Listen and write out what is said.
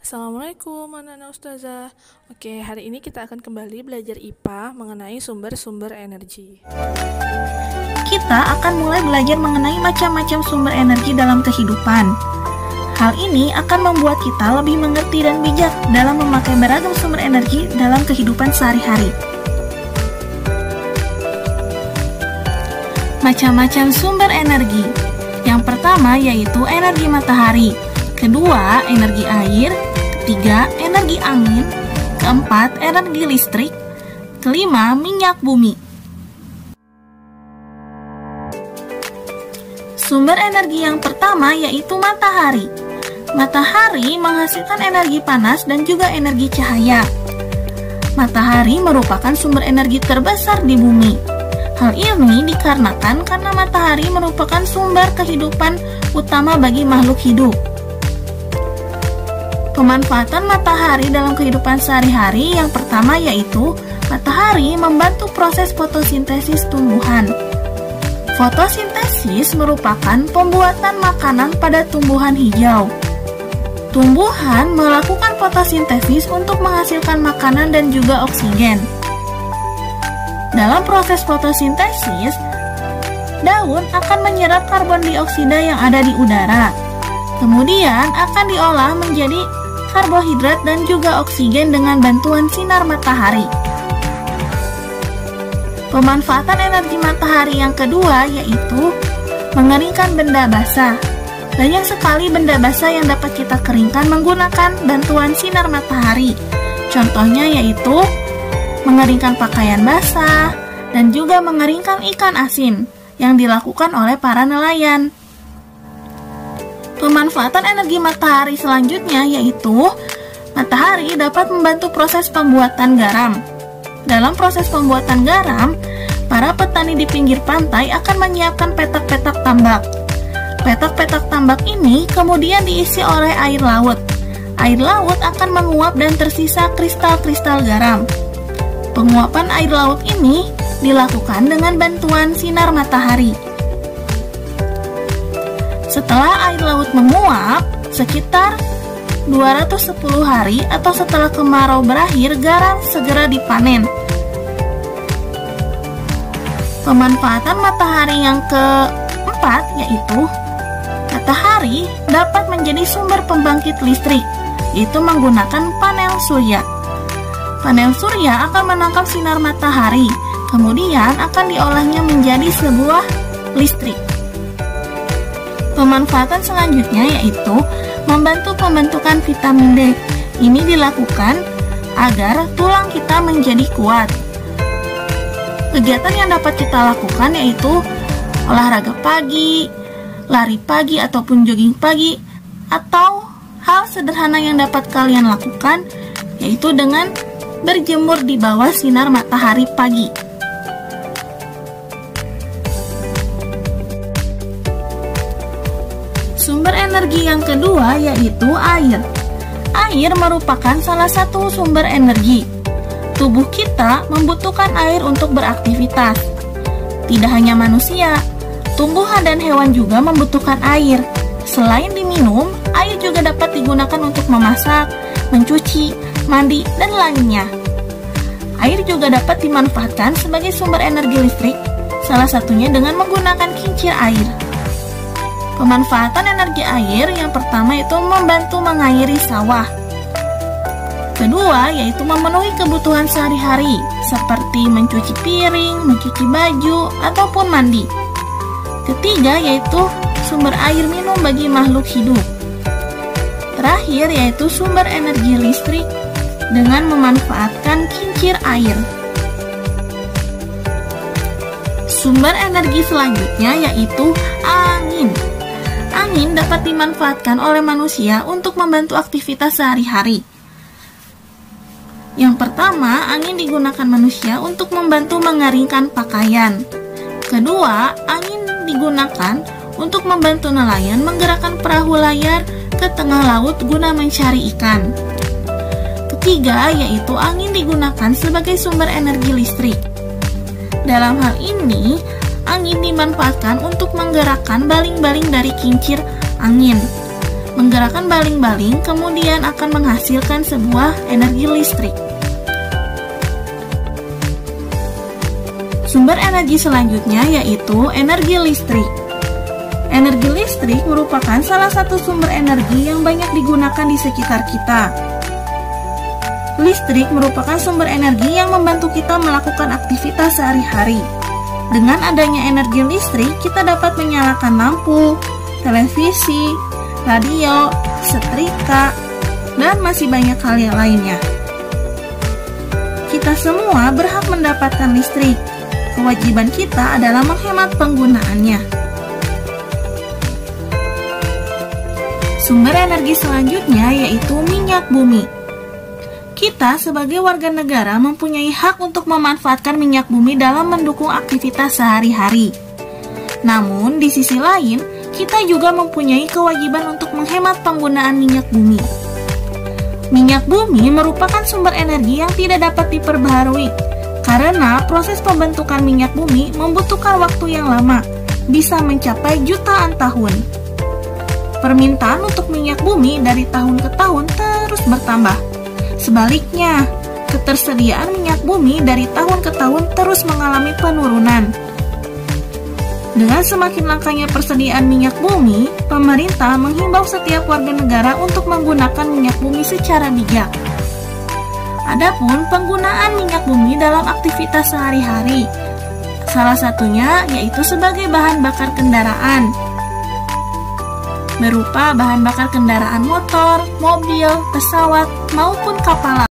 Assalamualaikum anak-anak ustazah. Oke, hari ini kita akan kembali belajar IPA mengenai sumber-sumber energi. Kita akan mulai belajar mengenai macam-macam sumber energi dalam kehidupan. Hal ini akan membuat kita lebih mengerti dan bijak dalam memakai beragam sumber energi dalam kehidupan sehari-hari. Macam-macam sumber energi. Yang pertama yaitu energi matahari, kedua energi air, ketiga energi angin, keempat energi listrik, kelima minyak bumi. Sumber energi yang pertama yaitu matahari. Matahari menghasilkan energi panas dan juga energi cahaya. Matahari merupakan sumber energi terbesar di bumi. Hal ini dikarenakan karena matahari merupakan sumber kehidupan utama bagi makhluk hidup. Pemanfaatan matahari dalam kehidupan sehari-hari yang pertama yaitu matahari membantu proses fotosintesis tumbuhan. Fotosintesis merupakan pembuatan makanan pada tumbuhan hijau. Tumbuhan melakukan fotosintesis untuk menghasilkan makanan dan juga oksigen. Dalam proses fotosintesis, daun akan menyerap karbon dioksida yang ada di udara. Kemudian akan diolah menjadi karbohidrat dan juga oksigen dengan bantuan sinar matahari. Pemanfaatan energi matahari yang kedua yaitu mengeringkan benda basah. Banyak sekali benda basah yang dapat kita keringkan menggunakan bantuan sinar matahari. Contohnya yaitu mengeringkan pakaian basah dan juga mengeringkan ikan asin yang dilakukan oleh para nelayan. Pemanfaatan energi matahari selanjutnya yaitu matahari dapat membantu proses pembuatan garam. Dalam proses pembuatan garam, para petani di pinggir pantai akan menyiapkan petak-petak tambak. Petak-petak tambak ini kemudian diisi oleh air laut. Air laut akan menguap dan tersisa kristal-kristal garam. Penguapan air laut ini dilakukan dengan bantuan sinar matahari. Setelah air laut menguap, sekitar 210 hari atau setelah kemarau berakhir, garam segera dipanen. Pemanfaatan matahari yang keempat yaitu matahari dapat menjadi sumber pembangkit listrik, yaitu menggunakan panel surya. Panel surya akan menangkap sinar matahari, kemudian akan diolahnya menjadi sebuah listrik. Pemanfaatan selanjutnya yaitu membantu pembentukan vitamin D. Ini dilakukan agar tulang kita menjadi kuat. Kegiatan yang dapat kita lakukan yaitu olahraga pagi, lari pagi ataupun jogging pagi, atau hal sederhana yang dapat kalian lakukan yaitu dengan berjemur di bawah sinar matahari pagi. Sumber energi yang kedua yaitu air. Air merupakan salah satu sumber energi. Tubuh kita membutuhkan air untuk beraktivitas. Tidak hanya manusia, tumbuhan dan hewan juga membutuhkan air. Selain diminum, air juga dapat digunakan untuk memasak, mencuci, mandi, dan lainnya. Air juga dapat dimanfaatkan sebagai sumber energi listrik, salah satunya dengan menggunakan kincir air. Pemanfaatan energi air yang pertama yaitu membantu mengairi sawah. Kedua yaitu memenuhi kebutuhan sehari-hari seperti mencuci piring, mencuci baju, ataupun mandi. Ketiga yaitu sumber air minum bagi makhluk hidup. Terakhir yaitu sumber energi listrik dengan memanfaatkan kincir air. Sumber energi selanjutnya yaitu angin. Angin dapat dimanfaatkan oleh manusia untuk membantu aktivitas sehari-hari. Yang pertama, angin digunakan manusia untuk membantu mengeringkan pakaian. Kedua, angin digunakan untuk membantu nelayan menggerakkan perahu layar ke tengah laut guna mencari ikan. Ketiga, yaitu angin digunakan sebagai sumber energi listrik. Dalam hal ini, angin dimanfaatkan untuk menggerakkan baling-baling dari kincir angin. menggerakkan baling-baling, kemudian akan menghasilkan sebuah energi listrik. Sumber energi selanjutnya yaitu energi listrik. Energi listrik merupakan salah satu sumber energi yang banyak digunakan di sekitar kita. Listrik merupakan sumber energi yang membantu kita melakukan aktivitas sehari-hari. Dengan adanya energi listrik, kita dapat menyalakan lampu, televisi, radio, setrika, dan masih banyak hal yang lainnya. Kita semua berhak mendapatkan listrik. Kewajiban kita adalah menghemat penggunaannya. Sumber energi selanjutnya yaitu minyak bumi. Kita sebagai warga negara mempunyai hak untuk memanfaatkan minyak bumi dalam mendukung aktivitas sehari-hari. Namun, di sisi lain, kita juga mempunyai kewajiban untuk menghemat penggunaan minyak bumi. Minyak bumi merupakan sumber energi yang tidak dapat diperbaharui, karena proses pembentukan minyak bumi membutuhkan waktu yang lama, bisa mencapai jutaan tahun. Permintaan untuk minyak bumi dari tahun ke tahun terus bertambah. Sebaliknya, ketersediaan minyak bumi dari tahun ke tahun terus mengalami penurunan. Dengan semakin langkanya persediaan minyak bumi, pemerintah menghimbau setiap warga negara untuk menggunakan minyak bumi secara bijak. Adapun penggunaan minyak bumi dalam aktivitas sehari-hari, salah satunya yaitu sebagai bahan bakar kendaraan, berupa bahan bakar kendaraan motor, mobil, pesawat, maupun kapal.